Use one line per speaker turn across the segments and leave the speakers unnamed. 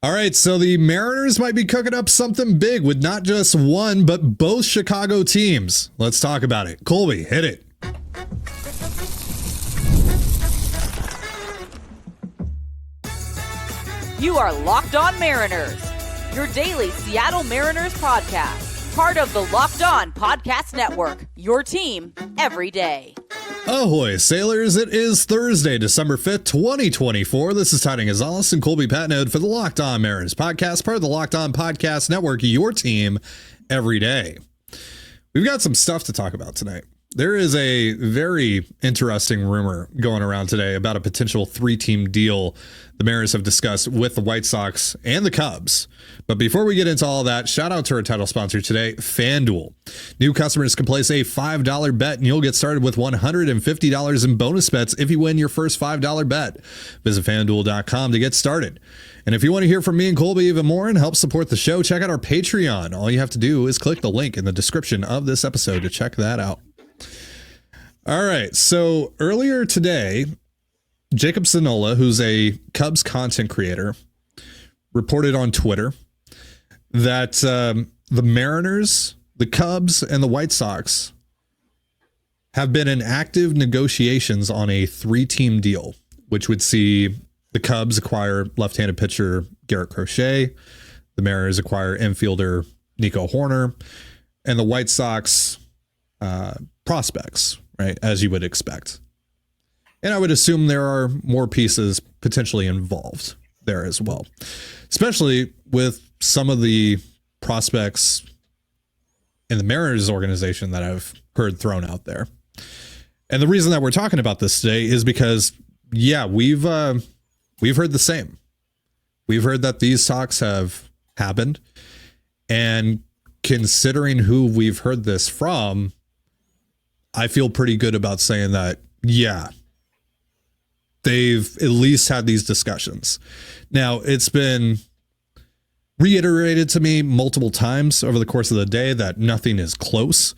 All right, so the Mariners might be cooking up something big with not just one, but both Chicago teams. Let's talk about it. Colby, hit it.
You are Locked On Mariners, your daily Seattle Mariners podcast. Part of the Locked On Podcast Network, your team every day.
Ahoy, sailors. It is Thursday, December 5th, 2024. This is Ty Gonzalez and Colby Patnode for the Locked On Mariners podcast, part of the Locked On Podcast Network, your team every day. We've got some stuff to talk about tonight. There is a very interesting rumor going around today about a potential three-team deal the Mariners have discussed with the White Sox and the Cubs. But before we get into all that, shout out to our title sponsor today, FanDuel. New customers can place a $5 bet and you'll get started with $150 in bonus bets if you win your first $5 bet. Visit FanDuel.com to get started. And if you want to hear from me and Colby even more and help support the show, check out our Patreon. All you have to do is click the link in the description of this episode to check that out. All right, so earlier today, Jacob Sonola, who's a Cubs content creator, reported on Twitter that the Mariners, the Cubs, and the White Sox have been in active negotiations on a three-team deal, which would see the Cubs acquire left-handed pitcher Garrett Crochet, the Mariners acquire infielder Nico Hoerner, and the White Sox prospects, right, as you would expect. And I would assume there are more pieces potentially involved there as well, especially with some of the prospects in the Mariners organization that I've heard thrown out there. And the reason that we're talking about this today is because, yeah, we've heard the same. We've heard that these talks have happened, and considering who we've heard this from, I feel pretty good about saying that, yeah, they've at least had these discussions. Now, it's been reiterated to me multiple times over the course of the day that nothing is close.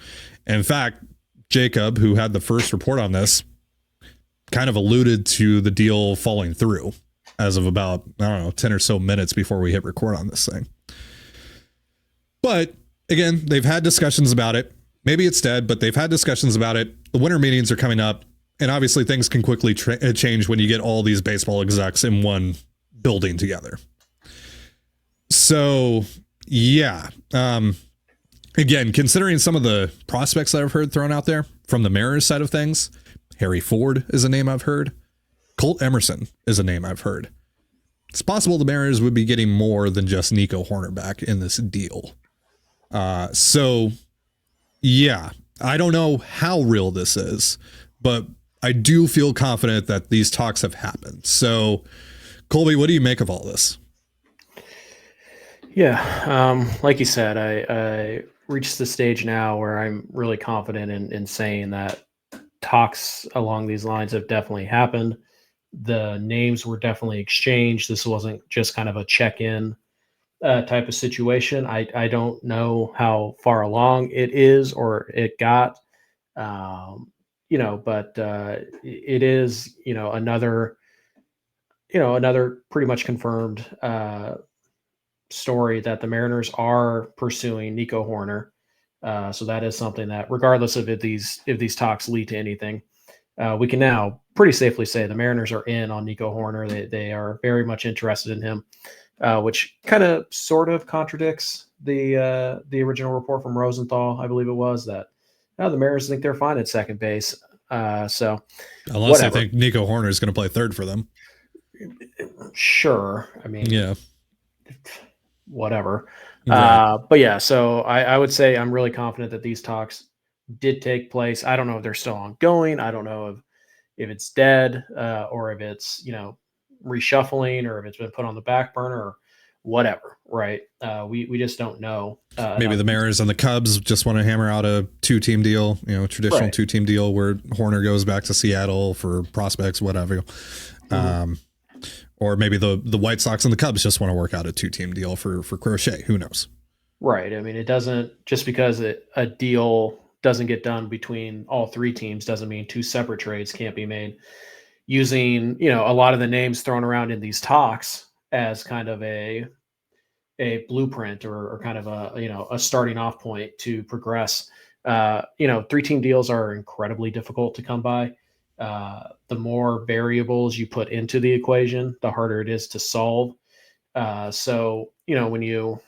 In fact, Jacob, who had the first report on this, kind of alluded to the deal falling through as of about, 10 or so minutes before we hit record on this thing. But again, they've had discussions about it. Maybe it's dead, but they've had discussions about it. The winter meetings are coming up, and obviously things can quickly change when you get all these baseball execs in one building together. So, yeah. Again, considering some of the prospects that I've heard thrown out there from the Mariners side of things, Harry Ford is a name I've heard. Colt Emerson is a name I've heard. It's possible the Mariners would be getting more than just Nico Hoerner back in this deal. So, yeah, I don't know how real this is, but I do feel confident that these talks have happened. So, Colby, what do you make of all this?
Yeah, like you said, I reached the stage now where I'm really confident in saying that talks along these lines have definitely happened. The names were definitely exchanged. This wasn't just kind of a check-in type of situation. I don't know how far along it is or it got, but it is, another pretty much confirmed story that the Mariners are pursuing Nico Hoerner. So that is something that, regardless of if these talks lead to anything, we can now pretty safely say the Mariners are in on Nico Hoerner. They are very much interested in him. Which kind of sort of contradicts the original report from Rosenthal, I believe it was, that the Mariners think they're fine at second base. So
unless I think Nico Hoerner is going to play third for them.
Sure. I mean,
yeah,
whatever.
Right.
But yeah, so I would say I'm really confident that these talks did take place. I don't know if they're still ongoing. I don't know if it's dead or if it's, reshuffling or if it's been put on the back burner or whatever, right? We just don't know.
Maybe the Mariners and the Cubs just want to hammer out a two-team deal, traditional
Right.
two-team deal where Hoerner goes back to Seattle for prospects, whatever. Mm-hmm. Or maybe the White Sox and the Cubs just want to work out a two-team deal for Crochet. Who knows?
Right. I mean, it doesn't, just because a deal doesn't get done between all three teams doesn't mean two separate trades can't be made. Using, a lot of the names thrown around in these talks as kind of a blueprint or kind of a starting off point to progress. 3-team deals are incredibly difficult to come by. The more variables you put into the equation, the harder it is to solve. So when you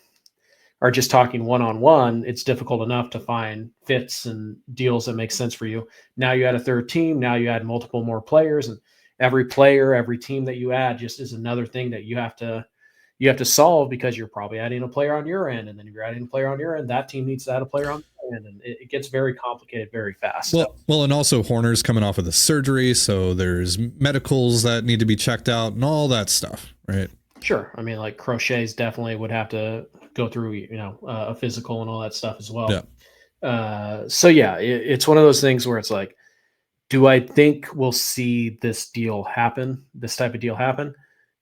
are just talking one-on-one, it's difficult enough to find fits and deals that make sense for you. Now you add a third team, now you add multiple more players, and every player, every team that you add just is another thing that you have to solve, because you're probably adding a player on your end, and then if you're adding a player on your end, that team needs to add a player on their end, and it gets very complicated very fast.
Well, and also Hoerner's coming off of the surgery, so there's medicals that need to be checked out and all that stuff, right?
Sure. I mean, like Crochet's definitely would have to go through, a physical and all that stuff as well.
Yeah.
It's one of those things where it's like, do I think we'll see this type of deal happen?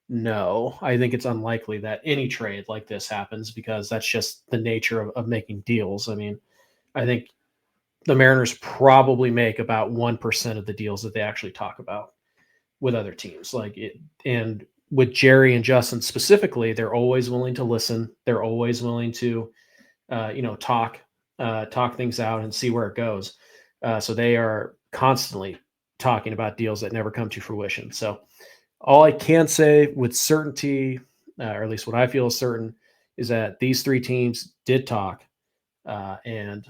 No, I think it's unlikely that any trade like this happens, because that's just the nature of making deals. I mean, I think the Mariners probably make about 1% of the deals that they actually talk about with other teams. And with Jerry and Justin specifically, they're always willing to listen. They're always willing to, talk things out and see where it goes. So they are constantly talking about deals that never come to fruition. So all I can say with certainty, or at least what I feel is certain, is that these 3 teams did talk, and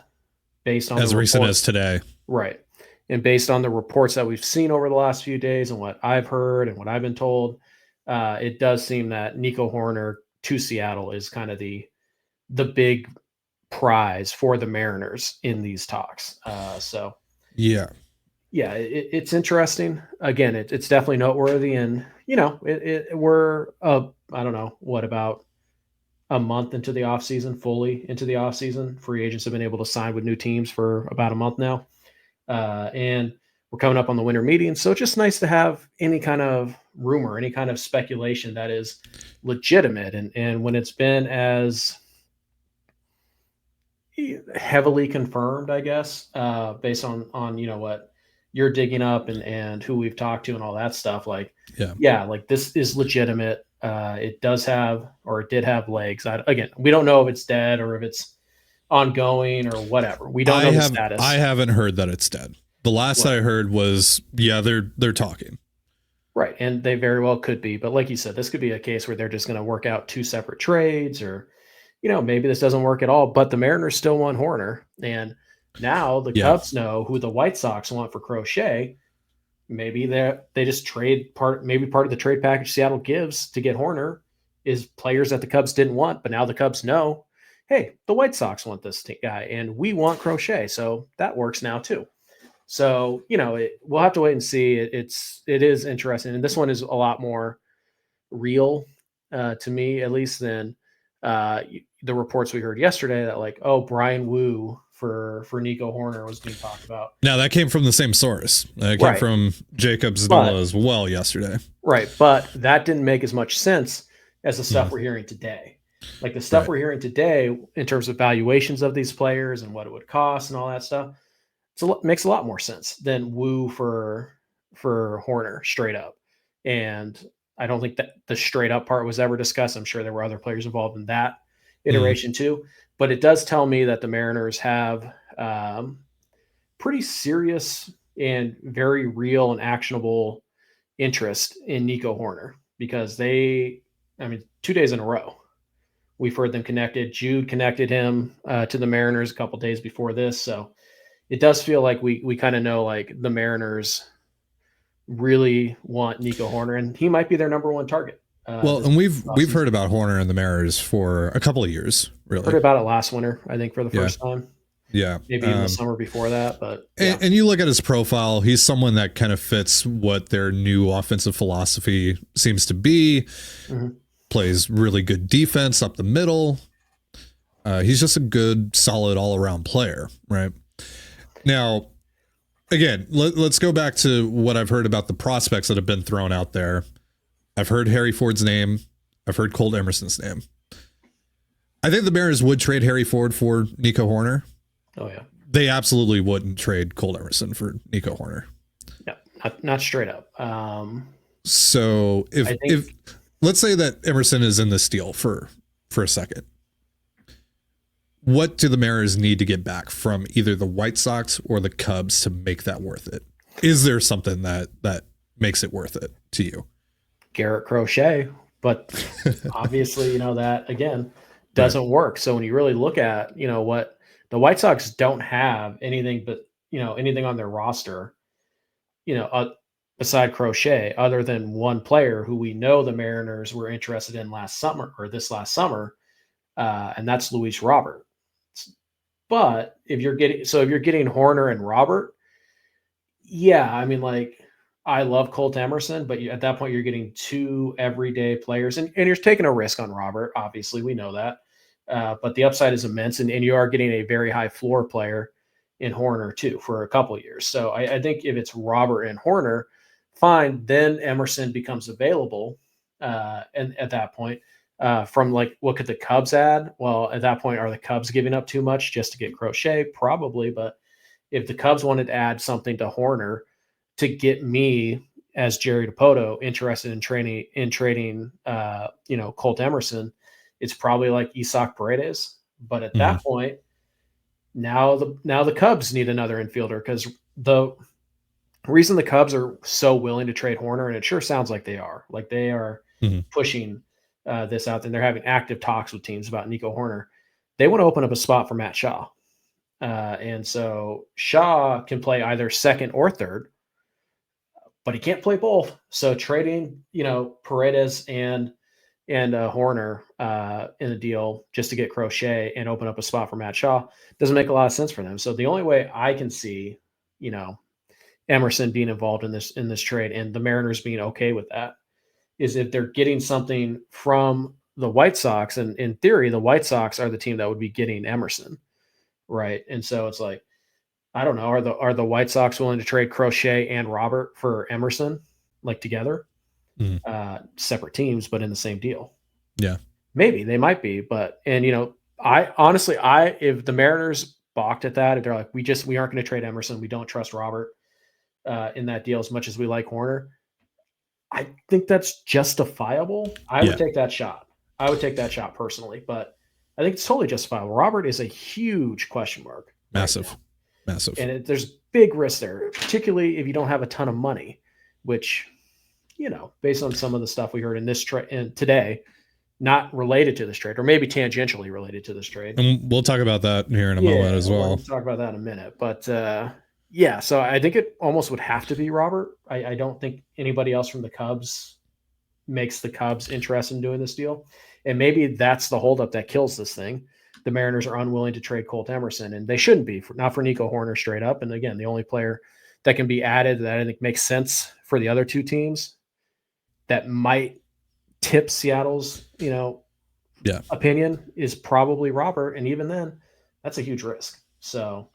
based on
as recent as today,
right? And based on the reports that we've seen over the last few days and what I've heard and what I've been told, it does seem that Nico Hoerner to Seattle is kind of the big prize for the Mariners in these talks. It's interesting. Again, it's definitely noteworthy, and we're I don't know, what, about a month into the offseason, fully into the offseason. Free agents have been able to sign with new teams for about a month now, and we're coming up on the winter meeting. So it's just nice to have any kind of rumor, any kind of speculation that is legitimate, and when it's been as heavily confirmed, I guess, based on what you're digging up and who we've talked to and all that stuff, like this is legitimate. It did have legs. Again, we don't know if it's dead or if it's ongoing or whatever. We don't know the status.
I haven't heard that it's dead. The last I heard was, they're talking.
Right, and they very well could be. But like you said, this could be a case where they're just going to work out 2 separate trades, or maybe this doesn't work at all. But the Mariners still want Hoerner, and now the Cubs know who the White Sox want for Crochet. Maybe they just trade part of the trade package Seattle gives to get Hoerner is players that the Cubs didn't want, but now the Cubs know, hey, the White Sox want this guy, and we want Crochet, so that works now too. So we'll have to wait and see. It is interesting, and this one is a lot more real to me, at least, than the reports we heard yesterday that Brian Wu for Nico Hoerner was being talked about.
Now that came from the same source. It came from Jacob Zadella as well yesterday.
Right, but that didn't make as much sense as the stuff we're hearing today. Like the stuff we're hearing today in terms of valuations of these players and what it would cost and all that stuff, makes a lot more sense than Wu for Hoerner straight up. And I don't think that the straight up part was ever discussed. I'm sure there were other players involved in that iteration too. But it does tell me that the Mariners have pretty serious and very real and actionable interest in Nico Hoerner, because 2 days in a row, we've heard them connected. Jude connected him to the Mariners a couple days before this. So it does feel like we kind of know, like, the Mariners really want Nico Hoerner, and he might be their number 1 target.
And we've heard about Hoerner and the Mariners for a couple of years, really.
Heard about it last winter, I think, for the first time.
Yeah.
Maybe even the summer before that. But
and you look at his profile, he's someone that kind of fits what their new offensive philosophy seems to be. Mm-hmm. Plays really good defense up the middle. He's just a good, solid all-around player, right? Now, again, let's go back to what I've heard about the prospects that have been thrown out there. I've heard Harry Ford's name. I've heard Cole Emerson's name. I think the Mariners would trade Harry Ford for Nico Hoerner.
Oh, yeah.
They absolutely wouldn't trade Cole Emerson for Nico Hoerner.
Yeah, not straight up.
So if let's say that Emerson is in this deal for a second. What do the Mariners need to get back from either the White Sox or the Cubs to make that worth it? Is there something that makes it worth it to you?
Garrett Crochet, but obviously, that again doesn't work. So when you really look at, what the White Sox don't have anything but, anything on their roster, beside Crochet, other than one player who we know the Mariners were interested in this last summer, and that's Luis Robert. But if you're getting Horner and Robert, yeah, I mean, like, I love Colt Emerson, but at that point you're getting two everyday players, and you're taking a risk on Robert. Obviously, we know that, but the upside is immense, and you are getting a very high floor player in Horner too for a couple of years. So I think if it's Robert and Horner, fine, then Emerson becomes available, and at that point. From like, what could the Cubs add? Well, at that point, are the Cubs giving up too much just to get Crochet? Probably. But if the Cubs wanted to add something to Horner to get me as Jerry Dipoto interested in trading, Colt Emerson, it's probably like Isaac Paredes. But at that point, now the Cubs need another infielder, because the reason the Cubs are so willing to trade Horner, and it sure sounds like they are pushing this out, and they're having active talks with teams about Nico Horner. They want to open up a spot for Matt Shaw. And so Shaw can play either second or third, but he can't play both. So trading, Paredes and Horner in a deal just to get Crochet and open up a spot for Matt Shaw doesn't make a lot of sense for them. So the only way I can see, Emerson being involved in this trade and the Mariners being okay with that is if they're getting something from the White Sox, and in theory, the White Sox are the team that would be getting Emerson, right? And so it's like, I don't know, are the White Sox willing to trade Crochet and Robert for Emerson, like together, separate teams, but in the same deal?
Yeah,
maybe they might be, but if the Mariners balked at that, if they're like, we aren't going to trade Emerson, we don't trust Robert in that deal as much as we like Horner, I think that's justifiable. I would take that shot. I would take that shot personally, but I think it's totally justifiable. Robert is a huge question mark.
Massive.
And there's big risk there, particularly if you don't have a ton of money, which, based on some of the stuff we heard in this trade today, not related to this trade, or maybe tangentially related to this trade.
And we'll talk about that here in a moment as well.
We'll talk about that in a minute, but yeah, so I think it almost would have to be Robert. I don't think anybody else from the Cubs makes the Cubs interested in doing this deal. And maybe that's the holdup that kills this thing. The Mariners are unwilling to trade Colt Emerson, and they shouldn't be, not for Nico Horner straight up. And again, the only player that can be added that I think makes sense for the other two teams that might tip Seattle's, opinion is probably Robert. And even then, that's a huge risk. So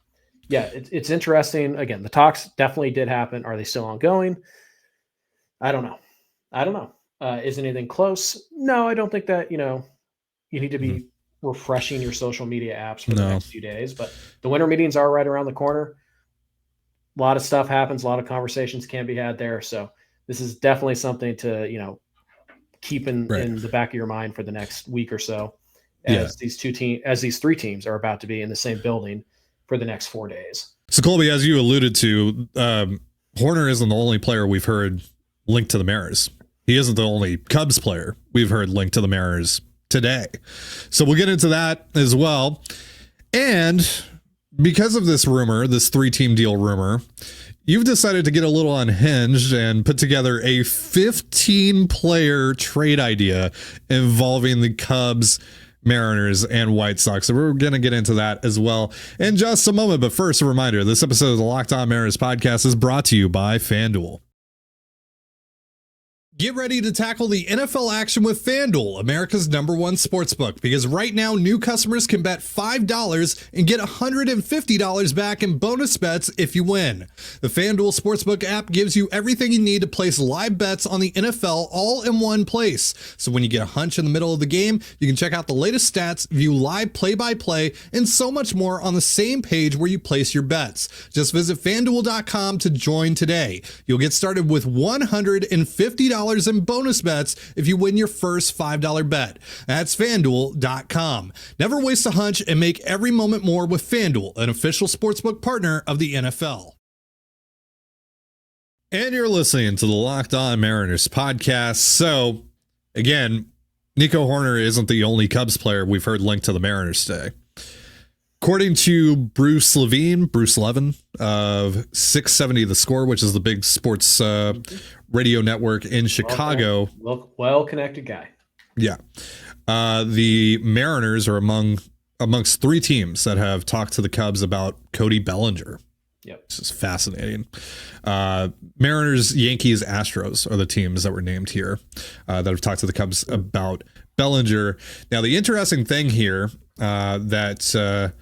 yeah, it's interesting. Again, the talks definitely did happen. Are they still ongoing? I don't know. Is anything close? No, I don't think that, you need to be refreshing your social media apps for the next few days, but the winter meetings are right around the corner. A lot of stuff happens. A lot of conversations can be had there. So this is definitely something to, keep in the back of your mind for the next week or so, as these three teams are about to be in the same building for the next 4 days.
So Colby, as you alluded to, Horner isn't the only player we've heard linked to the Mariners. He isn't the only Cubs player we've heard linked to the Mariners today. So we'll get into that as well. And because of this rumor, this 3-team deal rumor, you've decided to get a little unhinged and put together a 15-player trade idea involving the Cubs, Mariners, and White Sox. So we're going to get into that as well in just a moment. But first, a reminder, this episode of the Locked On Mariners podcast is brought to you by FanDuel. Get ready to tackle the NFL action with FanDuel, America's #1 sportsbook, because right now new customers can bet $5 and get $150 back in bonus bets if you win. The FanDuel Sportsbook app gives you everything you need to place live bets on the NFL all in one place. So when you get a hunch in the middle of the game, you can check out the latest stats, view live play-by-play, and so much more on the same page where you place your bets. Just visit FanDuel.com to join today. You'll get started with $150 $50 in bonus bets if you win your first $5 bet. That's FanDuel.com. Never waste a hunch and make every moment more with FanDuel, an official sportsbook partner of the NFL. And you're listening to the Locked On Mariners podcast. So, again, Nico Hoerner isn't the only Cubs player we've heard linked to the Mariners today. According to Bruce Levin of 670 The Score, which is the big sports radio network in Chicago.
Well-connected guy.
Yeah. The Mariners are amongst three teams that have talked to the Cubs about Cody Bellinger.
Yep.
This is fascinating. Mariners, Yankees, Astros are the teams that were named here that have talked to the Cubs about Bellinger. Now, the interesting thing here that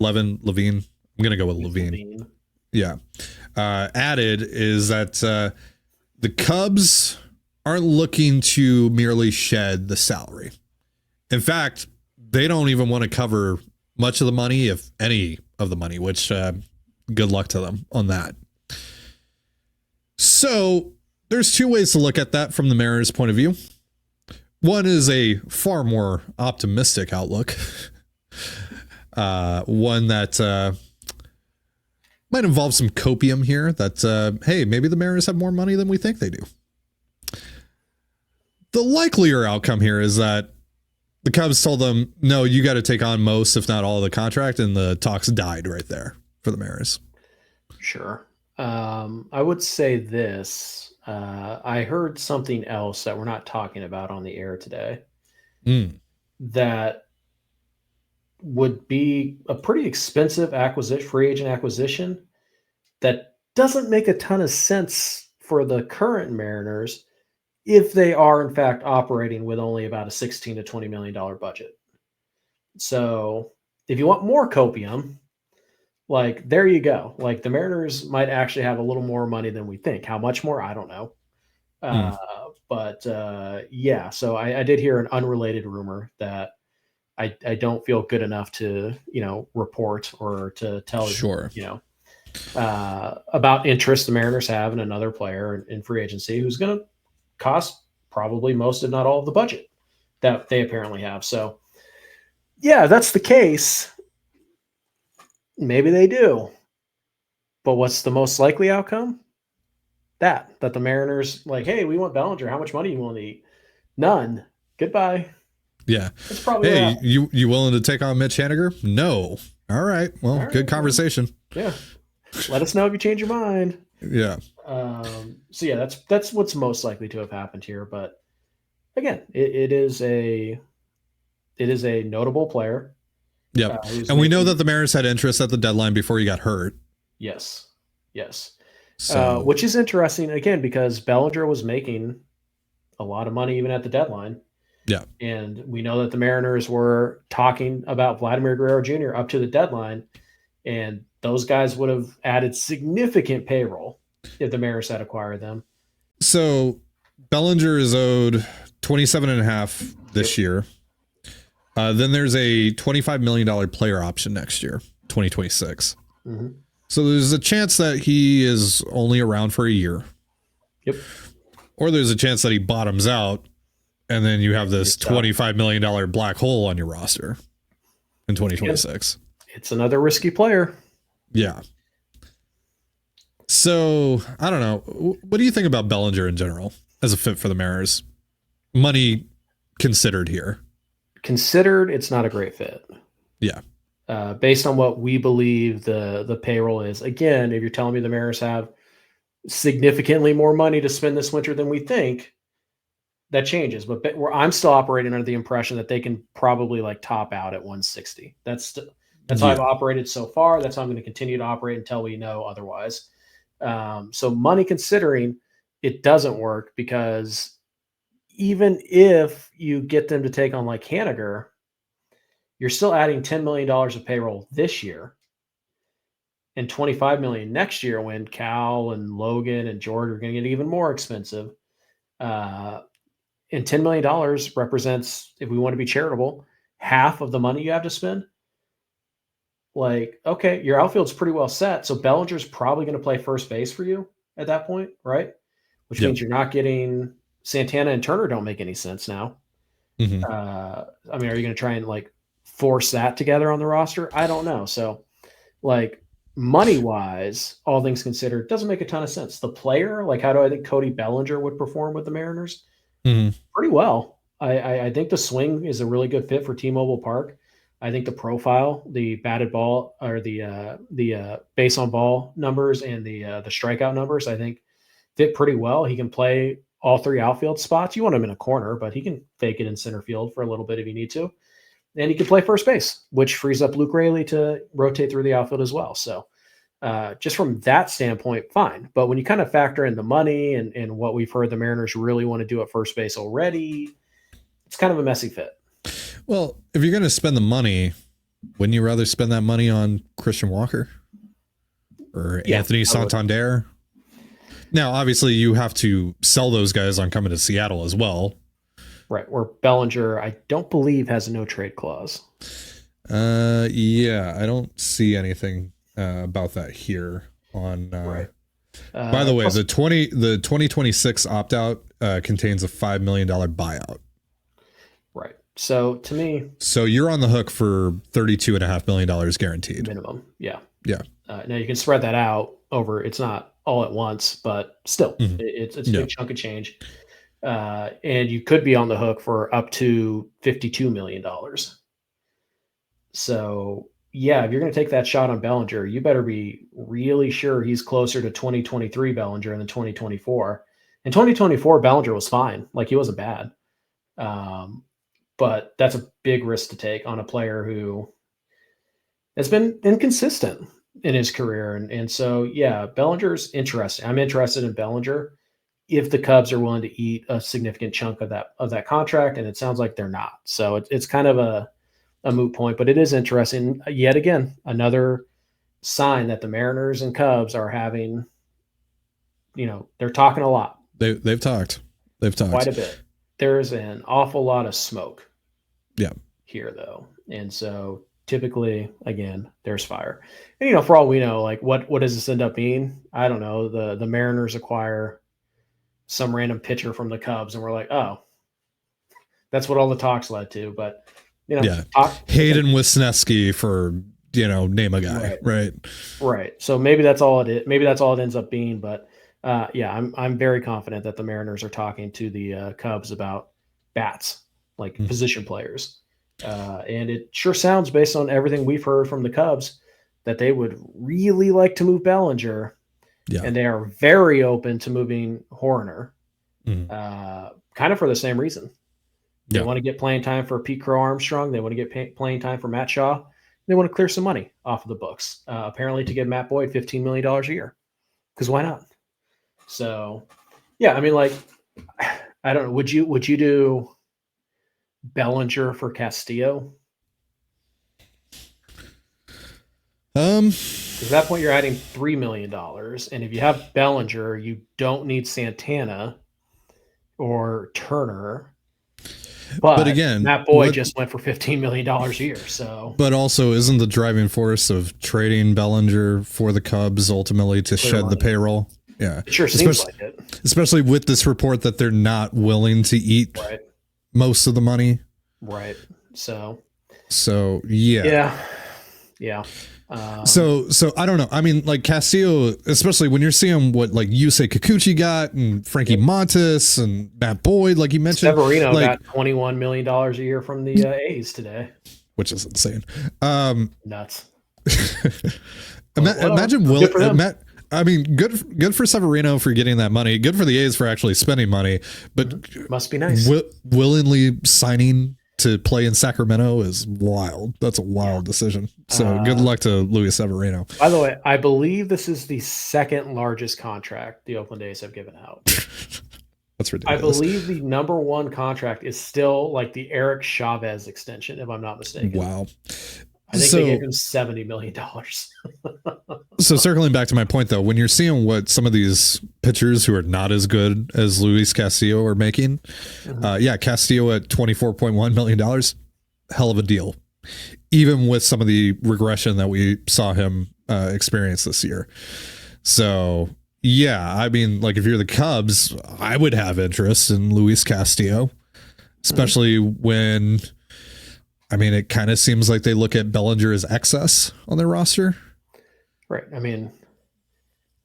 Levine, I'm going to go with Levine. Yeah. Added is that the Cubs aren't looking to merely shed the salary. In fact, they don't even want to cover much of the money, if any of the money, which good luck to them on that. So there's two ways to look at that from the Mariners' point of view. One is a far more optimistic outlook. One that might involve some copium here that, hey, maybe the Mariners have more money than we think they do. The likelier outcome here is that the Cubs told them, no, you got to take on most, if not all, of the contract, and the talks died right there for the Mariners.
Sure. I would say this. I heard something else that we're not talking about on the air today that would be a pretty expensive free agent acquisition that doesn't make a ton of sense for the current Mariners if they are in fact operating with only about a $16 to $20 million budget. So if you want more copium, like, there you go. Like, the Mariners might actually have a little more money than we think. How much more? I don't know. But yeah, so I did hear an unrelated rumor that I don't feel good enough to, report or to tell about interest the Mariners have in another player in free agency who's going to cost probably most, if not all, of the budget that they apparently have. So yeah, that's the case. Maybe they do. But what's the most likely outcome? That the Mariners, like, hey, we want Bellinger. How much money you willing to eat? None. Goodbye.
Yeah.
That's probably
hey, you willing to take on Mitch Haniger? No. All right. Well, all right, good conversation.
Yeah. Let us know if you change your mind.
Yeah.
So yeah, that's what's most likely to have happened here. But again, it is a notable player.
Yeah. And we know that the Mariners had interest at the deadline before he got hurt.
Yes.
So,
which is interesting, again, because Bellinger was making a lot of money even at the deadline.
Yeah.
And we know that the Mariners were talking about Vladimir Guerrero Jr. up to the deadline, and those guys would have added significant payroll if the Mariners had acquired them.
So Bellinger is owed $27.5 this year. Then there's a $25 million player option next year, 2026.
Mm-hmm.
So there's a chance that he is only around for a year.
Yep.
Or there's a chance that he bottoms out, and then you have this $25 million black hole on your roster in 2026.
It's another risky player.
Yeah. So, I don't know. What do you think about Bellinger in general as a fit for the Mariners? Money considered here.
Considered, it's not a great fit.
Yeah.
Based on what we believe the payroll is. Again, if you're telling me the Mariners have significantly more money to spend this winter than we think, that changes. But I'm still operating under the impression that they can probably top out at 160. That's how I've operated so far. That's how I'm going to continue to operate until we know otherwise. So money considering, it doesn't work, because even if you get them to take on Haniger, you're still adding $10 million of payroll this year and $25 million next year when Cal and Logan and George are going to get even more expensive. And $10 million represents, if we want to be charitable, half of the money you have to spend. Okay, your outfield's pretty well set. So Bellinger's probably going to play first base for you at that point, right? Which means you're not getting Santana and Turner don't make any sense now.
Mhm.
I mean, are you going to try and like force that together on the roster? I don't know. So, like, money wise, all things considered, doesn't make a ton of sense. The player, like, how do I think Cody Bellinger would perform with the Mariners?
Mhm.
Pretty well. I think the swing is a really good fit for T-Mobile Park. I think the profile, the batted ball or the base on ball numbers and the strikeout numbers, I think fit pretty well. He can play all three outfield spots. You want him in a corner, but he can fake it in center field for a little bit if you need to. And he can play first base, which frees up Luke Raley to rotate through the outfield as well. So just from that standpoint, fine. But when you kind of factor in the money and what we've heard the Mariners really want to do at first base already, it's kind of a messy fit.
Well, if you're going to spend the money, wouldn't you rather spend that money on Christian Walker or Anthony Santander? Now, obviously, you have to sell those guys on coming to Seattle as well.
Right. Or Bellinger, I don't believe, has a no trade clause.
Yeah, I don't see anything about that here on.
Right.
By the way, the 2026 opt out contains a $5 million buyout.
Right. So to me,
so you're on the hook for $32.5 million guaranteed
minimum. Yeah.
Yeah.
Now you can spread that out over. It's not all at once, but still, it's a big chunk of change. And you could be on the hook for up to $52 million. So yeah, if you're going to take that shot on Bellinger, you better be really sure he's closer to 2023 Bellinger than 2024. In 2024, Bellinger was fine. Like, he wasn't bad. But that's a big risk to take on a player who has been inconsistent in his career. And so, yeah, Bellinger's interesting. I'm interested in Bellinger if the Cubs are willing to eat a significant chunk of that contract, and it sounds like they're not. So it's kind of a moot point, but it is interesting. Yet again, another sign that the Mariners and Cubs are having, they're talking a lot.
They've talked
Quite a bit. There's an awful lot of smoke.
Yeah.
Here though. And so typically, again, there's fire. And for all we know, like what does this end up being? I don't know. The Mariners acquire some random pitcher from the Cubs, and we're like, oh, that's what all the talks led to. But
Hayden Wisniewski for name a guy, right.
So maybe that's all it is. Maybe that's all it ends up being. But I'm very confident that the Mariners are talking to the Cubs about bats, like position players. And it sure sounds, based on everything we've heard from the Cubs, that they would really like to move Bellinger. Yeah. And they are very open to moving Horner, kind of for the same reason. They want to get playing time for Pete Crow Armstrong. They want to get playing time for Matt Shaw. They want to clear some money off of the books, apparently to give Matt Boyd $15 million a year. Because why not? So, yeah, I mean, like, I don't know. Would you do Bellinger for Castillo? At that point, you're adding $3 million. And if you have Bellinger, you don't need Santana or Turner. But again, Matt Boyd just went for $15 million a year. So,
but also, isn't the driving force of trading Bellinger for the Cubs ultimately to shed the payroll? Yeah,
it sure seems like it.
Especially with this report that they're not willing to eat most of the money.
Right. So
yeah. So I don't know. I mean, like Castillo, especially when you're seeing what like Yusei Kikuchi got and Frankie Montas and Matt Boyd, like you mentioned,
Severino got $21 million a year from the A's today,
which is insane.
Nuts.
Imagine I mean, good for Severino for getting that money. Good for the A's for actually spending money, but
must be nice.
Willingly signing to play in Sacramento is wild. That's a wild decision. So good luck to Luis Severino.
By the way, I believe this is the second largest contract the Oakland A's have given out.
That's ridiculous.
I believe the number one contract is still like the Eric Chavez extension, if I'm not mistaken.
Wow.
I think they gave him $70 million.
So circling back to my point, though, when you're seeing what some of these pitchers who are not as good as Luis Castillo are making, Castillo at $24.1 million, hell of a deal, even with some of the regression that we saw him experience this year. So Yeah, I mean, like if you're the Cubs, I would have interest in Luis Castillo, especially when, I mean, it kind of seems like they look at Bellinger as excess on their roster.
Right. I mean,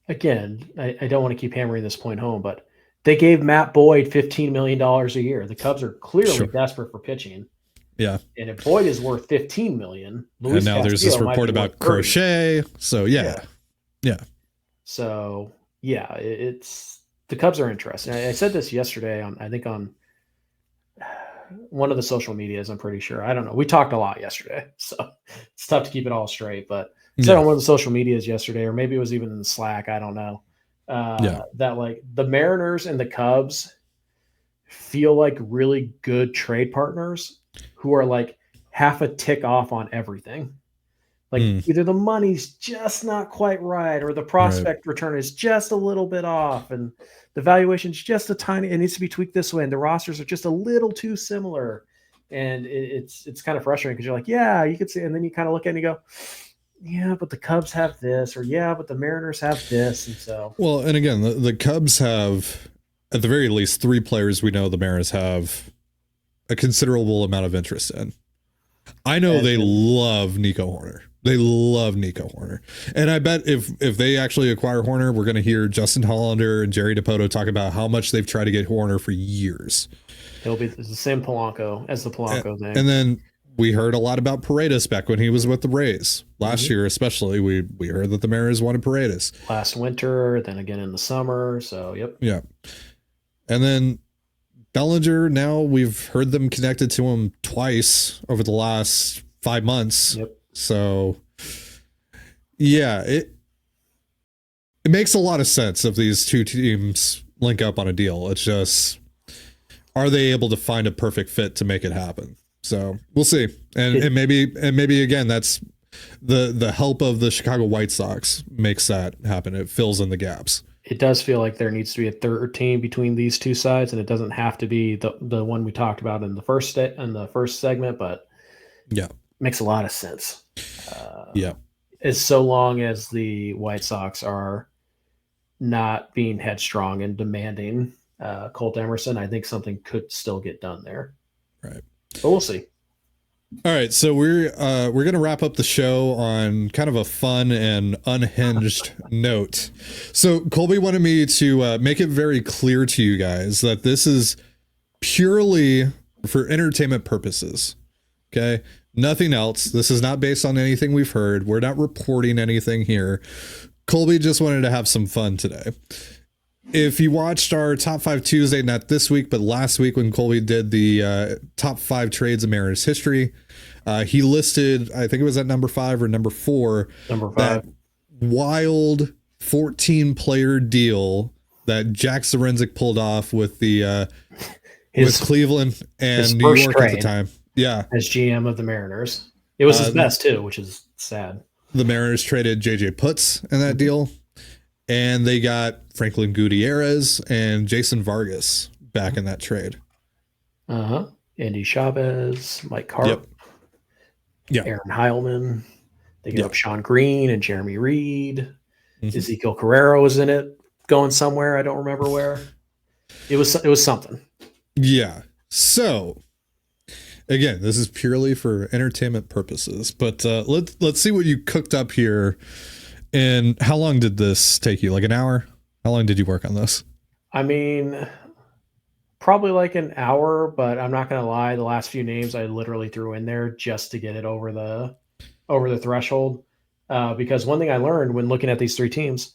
again, I don't want to keep hammering this point home, but they gave Matt Boyd $15 million a year. The Cubs are clearly desperate for pitching.
Yeah.
And if Boyd is worth $15 million,
Luis and now Castillo there's this report about Crochet. So yeah.
So yeah, it's the Cubs are interesting. I said this yesterday on one of the social medias. I'm pretty sure. I don't know. We talked a lot yesterday, so it's tough to keep it all straight. But I said on one of the social medias yesterday, or maybe it was even in the Slack. I don't know. That like the Mariners and the Cubs feel like really good trade partners who are like half a tick off on everything. Like either the money's just not quite right or the prospect return is just a little bit off and the valuation's just a tiny, it needs to be tweaked this way. And the rosters are just a little too similar. And it's kind of frustrating because you're like, yeah, you could see. And then you kind of look at it and you go, yeah, but the Cubs have this, or yeah, but the Mariners have this. And so,
well, and again, the Cubs have at the very least 3 players we know the Mariners have a considerable amount of interest in. I know they love Nico Hoerner. They love Nico Hoerner. And I bet if they actually acquire Hoerner, we're going to hear Justin Hollander and Jerry DiPoto talk about how much they've tried to get Hoerner for years.
It'll be the same Polanco as the Polanco thing.
And then we heard a lot about Paredes back when he was with the Rays. Last year, especially, we heard that the Mariners wanted Paredes.
Last winter, then again in the summer. So, yep.
Yeah. And then Bellinger, now we've heard them connected to him twice over the last 5 months.
Yep.
So, yeah, it makes a lot of sense if these two teams link up on a deal. It's just, are they able to find a perfect fit to make it happen? So we'll see. And maybe again, that's the help of the Chicago White Sox makes that happen. It fills in the gaps.
It does feel like there needs to be a third team between these two sides, and it doesn't have to be the one we talked about in the first segment, but
yeah,
makes a lot of sense.
As
so long as the White Sox are not being headstrong and demanding Colt Emerson, I think something could still get done there.
Right.
But we'll see.
All right, so we're going to wrap up the show on kind of a fun and unhinged note. So Colby wanted me to make it very clear to you guys that this is purely for entertainment purposes. Okay, nothing else. This is not based on anything we've heard. We're not reporting anything here. Colby just wanted to have some fun today. If you watched our Top 5 Tuesday, not this week, but last week when Colby did the top 5 trades in Mariners history, he listed, I think it was at number 5 or number 4, that wild 14-player deal that Jack Zarenzik pulled off with the with Cleveland and New York at the time. Yeah,
as GM of the Mariners, it was his best too, which is sad.
The Mariners traded JJ Putz in that deal. And they got Franklin Gutierrez and Jason Vargas back in that trade.
Andy Chavez, Mike Carp, Aaron Heilman. They gave up Sean Green and Jeremy Reed. Ezekiel Carrero was in it, going somewhere. I don't remember where. It was something.
Yeah. So again, this is purely for entertainment purposes. But let's see what you cooked up here. And how long did this take you? Like an hour? How long did you work on this?
I mean, probably like an hour, but I'm not going to lie. The last few names I literally threw in there just to get it over the threshold. Because one thing I learned when looking at these 3 teams,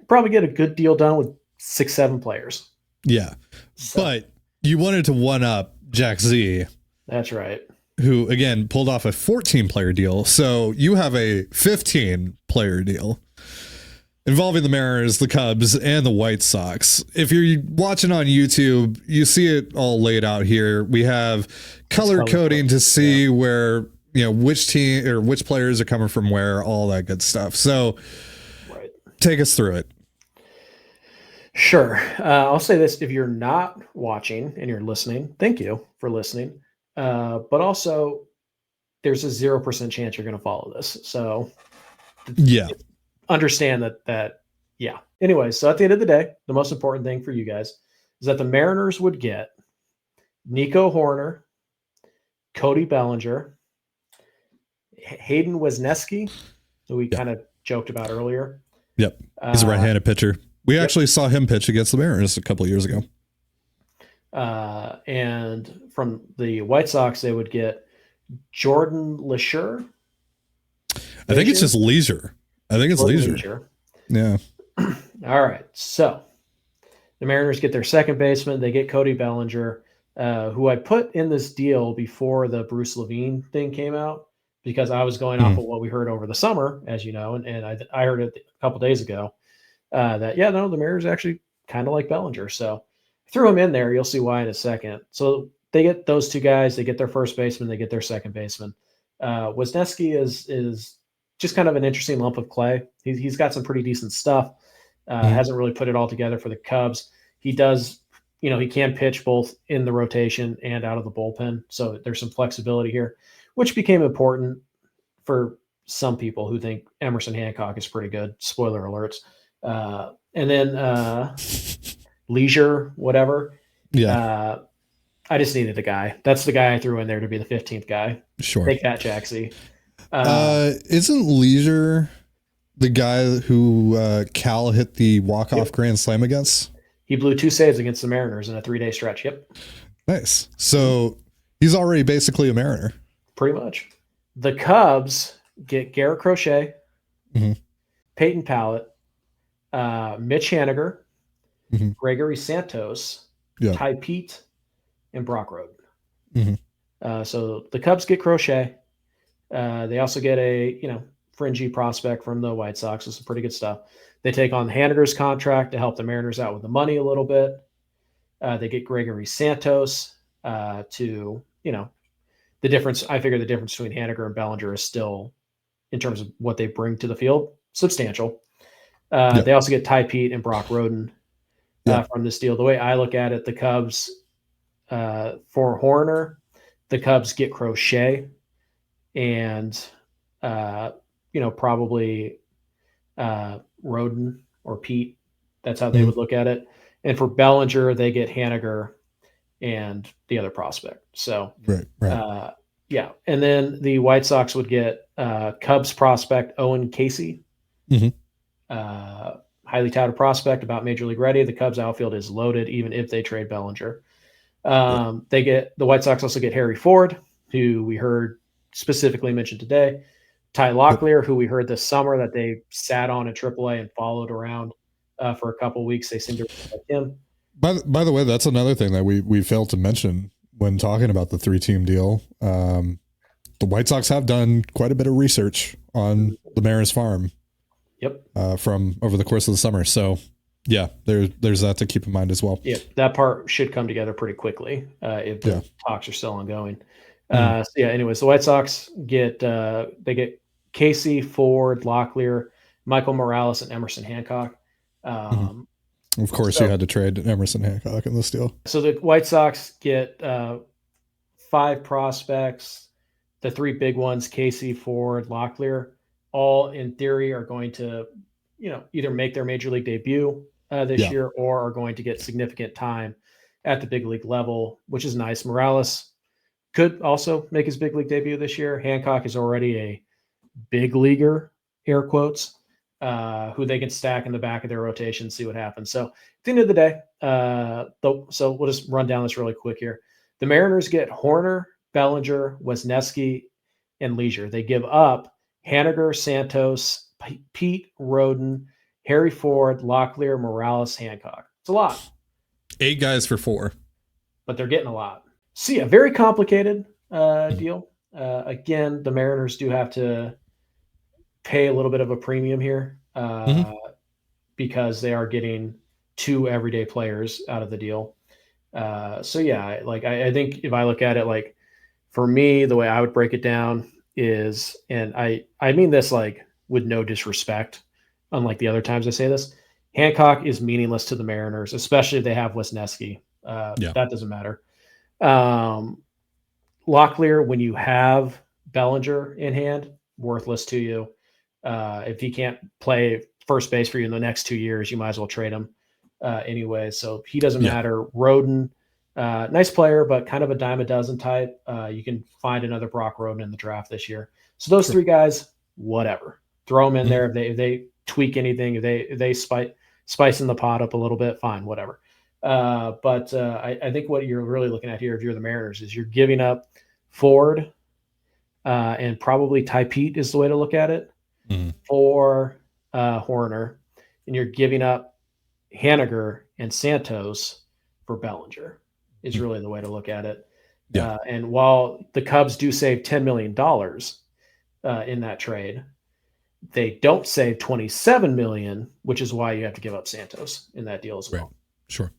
probably get a good deal done with 6-7 players.
Yeah. So, but you wanted to one up Jack Z.
That's right.
Who, again, pulled off a 14-player deal. So you have a 15-player deal involving the Mariners, the Cubs, and the White Sox. If you're watching on YouTube, you see it all laid out here. We have color coding to see where, which team or which players are coming from where, all that good stuff. So take us through it.
Sure. I'll say this. If you're not watching and you're listening, thank you for listening. But also, there's a 0% chance you're going to follow this. So,
yeah,
understand that Yeah. Anyway, so at the end of the day, the most important thing for you guys is that the Mariners would get Nico Horner, Cody Bellinger, Hayden Wesneski, who we kind of joked about earlier.
Yep. He's a right-handed pitcher. We actually saw him pitch against the Mariners a couple of years ago.
And from the White Sox, they would get Jordan Leisure.
I think it's just Leisure. I think it's Leisure. Yeah.
All right. So the Mariners get their second baseman. They get Cody Bellinger, who I put in this deal before the Bruce Levine thing came out, because I was going off of what we heard over the summer, as you know, and I heard it a couple days ago that, the Mariners actually kind of like Bellinger. So I threw him in there. You'll see why in a second. So they get those two guys. They get their first baseman. They get their second baseman. Wesneski is just kind of an interesting lump of clay. He's got some pretty decent stuff. Hasn't really put it all together for the Cubs. He does, he can pitch both in the rotation and out of the bullpen. So there's some flexibility here, which became important for some people who think Emerson Hancock is pretty good. Spoiler alerts. And then Leisure, whatever. Yeah. I just needed a guy. That's the guy I threw in there to be the 15th guy.
Sure.
Take that, Jaxie.
Isn't Leisure the guy who Cal hit the walk-off grand slam against?
He blew 2 saves against the Mariners in a 3-day stretch. Yep.
Nice. So he's already basically a Mariner.
Pretty much. The Cubs get Garrett Crochet, Peyton Pallett, Mitch Haniger, Gregory Santos, Ty Pete, and Brock Roden. So the Cubs get Crochet. They also get a, fringy prospect from the White Sox with some pretty good stuff. They take on Haniger's contract to help the Mariners out with the money a little bit. They get Gregory Santos to, the difference. I figure the difference between Haniger and Bellinger is still, in terms of what they bring to the field, substantial. They also get Ty Pete and Brock Roden from this deal. The way I look at it, the Cubs, for Horner, the Cubs get Crochet and, probably Roden or Pete. That's how they would look at it. And for Bellinger, they get Haniger and the other prospect. So,
right.
And then the White Sox would get Cubs prospect Owen Casey, highly touted prospect, about Major League ready. The Cubs outfield is loaded, even if they trade Bellinger. The White Sox also get Harry Ford, who we heard specifically mentioned today. Ty Locklear, who we heard this summer that they sat on in AAA and followed around for a couple of weeks. They seem to like him.
By the way, that's another thing that we failed to mention when talking about the 3-team deal. The White Sox have done quite a bit of research on the Mariners farm. From over the course of the summer. So there's that to keep in mind as well.
Yeah, that part should come together pretty quickly if the talks are still ongoing. Anyways, the White Sox get Casey, Ford, Locklear, Michael Morales, and Emerson Hancock.
Of course, you had to trade Emerson Hancock in this deal.
So the White Sox get 5 prospects, the 3 big ones, Casey, Ford, Locklear, all in theory are going to, either make their major league debut this year or are going to get significant time at the big league level, which is nice. Morales could also make his big league debut this year. Hancock is already a big leaguer, air quotes, who they can stack in the back of their rotation, see what happens. So at the end of the day, so we'll just run down this really quick here. The Mariners get Horner, Bellinger, Wesneski, and Leisure. They give up Haniger, Santos, Pete, Roden, Harry Ford, Locklear, Morales, Hancock. It's a lot.
8 guys for 4.
But they're getting a lot. See, a very complicated deal. Again, the Mariners do have to pay a little bit of a premium here because they are getting 2 everyday players out of the deal. I think if I look at it, for me, the way I would break it down is, and I mean this with no disrespect, unlike the other times I say this, Hancock is meaningless to the Mariners, especially if they have Wesneski. That doesn't matter. Locklear, when you have Bellinger in hand, worthless to you. If he can't play first base for you in the next 2 years, you might as well trade him anyway. So he doesn't matter. Roden, nice player, but kind of a dime a dozen type. You can find another Brock Roden in the draft this year. So those three guys, whatever. Throw them in there. If they tweak anything, if they spice in the pot up a little bit, fine, whatever. But I think what you're really looking at here, if you're the Mariners, is you're giving up Ford and probably Ty Pete is the way to look at it for Horner, and you're giving up Haniger and Santos for Bellinger is really the way to look at it.
Yeah.
And while the Cubs do save $10 million in that trade, they don't save $27 million, which is why you have to give up Santos in that deal as well.
Right. Sure.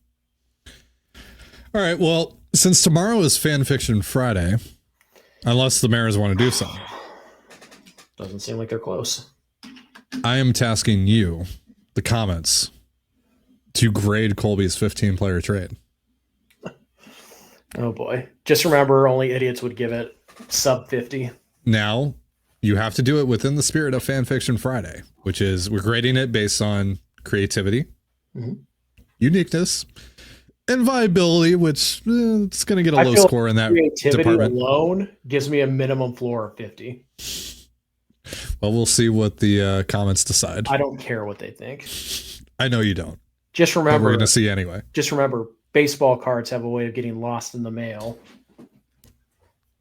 All right. Well, since tomorrow is Fan Fiction Friday, unless the Mariners want to do something,
doesn't seem like they're close.
I am tasking you, the comments, to grade Colby's 15-player trade.
Oh boy! Just remember, only idiots would give it sub 50.
Now, you have to do it within the spirit of Fan Fiction Friday, which is we're grading it based on creativity, uniqueness, and viability, which it's going to get a low score in that
creativity
department.
Alone gives me a minimum floor of 50.
Well, we'll see what the comments decide.
I don't care what they think.
I know you don't.
Just remember,
but we're going to see anyway.
Just remember, baseball cards have a way of getting lost in the mail.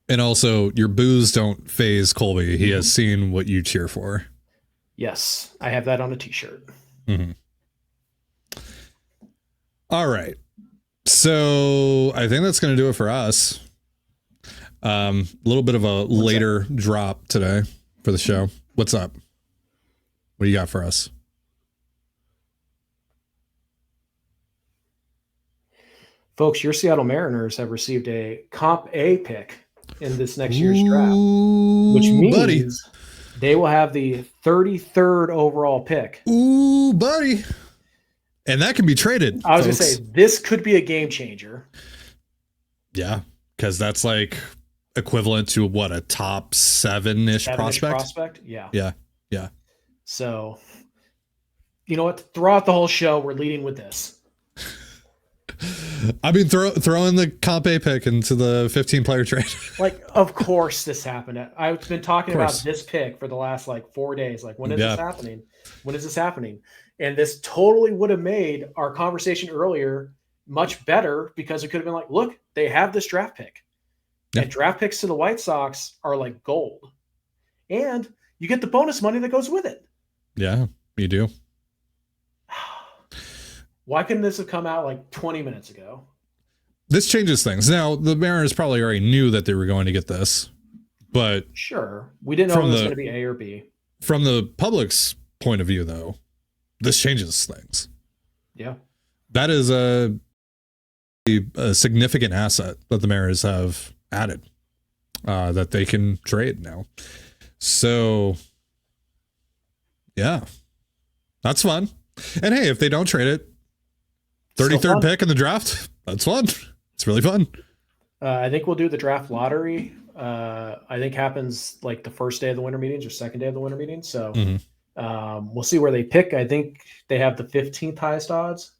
And also, your boos don't phase Colby. He has seen what you cheer for.
Yes, I have that on a T-shirt.
All right. So I think that's going to do it for us. A little bit of a later drop today for the show. What's up? What do you got for us?
Folks, your Seattle Mariners have received a Comp A pick in this next year's draft, which means they will have the 33rd overall pick.
Ooh, buddy. And that can be traded.
I was going to say, this could be a game changer.
Yeah, because that's like equivalent to what, a top seven-ish prospect?
Yeah. So, you know what? Throughout the whole show, we're leading with this.
I mean, throwing the Comp A pick into the 15-player trade.
Like, of course this happened. I've been talking about this pick for the last 4 days. Like, when is this happening? When is this happening? And this totally would have made our conversation earlier much better, because it could have been like, look, they have this draft pick. Yeah. And draft picks to the White Sox are like gold. And you get the bonus money that goes with it.
Yeah, you do.
Why couldn't this have come out 20 minutes ago?
This changes things. Now, the Mariners probably already knew that they were going to get this, but
sure, we didn't know it was going to be A or B.
From the public's point of view, though, this changes things.
Yeah.
That is a significant asset that the Mariners have added that they can trade now. So, yeah, that's fun. And hey, if they don't trade it, 33rd pick in the draft, that's fun. It's really fun.
I think we'll do the draft lottery. I think happens the first day of the winter meetings or second day of the winter meetings. So we'll see where they pick. I think they have the 15th highest odds.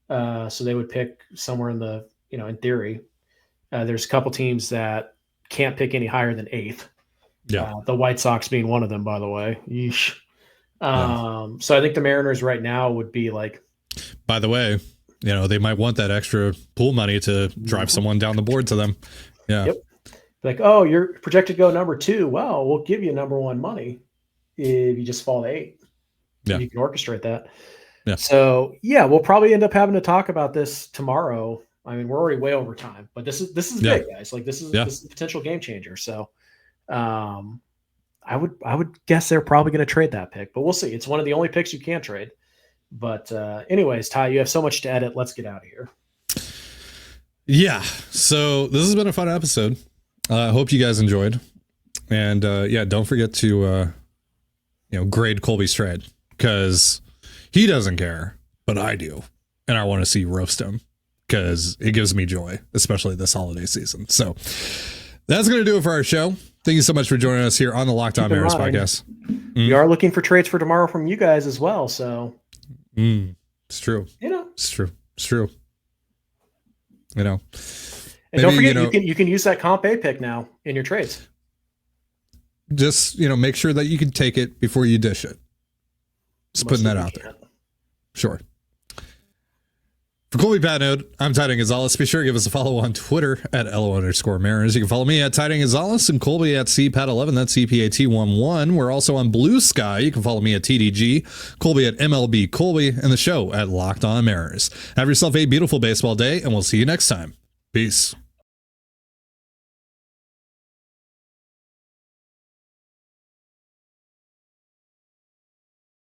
So they would pick somewhere in the, in theory. There's a couple teams that can't pick any higher than 8th.
Yeah.
The White Sox being one of them, by the way. Yeesh. So I think the Mariners right now would be
by the way, they might want that extra pool money to drive someone down the board to them. Yeah.
Yep. Oh, you're projected to go number 2. Well, we'll give you number 1 money if you just fall to 8.
Yeah.
You can orchestrate that.
Yeah.
So we'll probably end up having to talk about this tomorrow. I mean, we're already way over time, but this is big, guys. This is a potential game changer. So, I would guess they're probably going to trade that pick, but we'll see. It's one of the only picks you can trade. But anyways, Ty, you have so much to edit. Let's get out of here.
Yeah. So this has been a fun episode. I hope you guys enjoyed. And don't forget to grade Colby's trade, because he doesn't care, but I do. And I want to see you roast him, because it gives me joy, especially this holiday season. So that's going to do it for our show. Thank you so much for joining us here on the Locked On Mariners podcast.
We are looking for trades for tomorrow from you guys as well. So
it's true. It's true. It's true. And
don't forget, you can use that comp A pick now in your trades.
Just, make sure that you can take it before you dish it. Just putting that out there. Sure. For Colby Patnode, I'm Ty and Gonzalez. Be sure to give us a follow on Twitter at @LO_Mariners. You can follow me at Ty and Gonzalez and Colby at CPAT11. That's CPAT11. We're also on Blue Sky. You can follow me at TDG, Colby at MLB Colby, and the show at Locked On Mariners. Have yourself a beautiful baseball day, and we'll see you next time. Peace.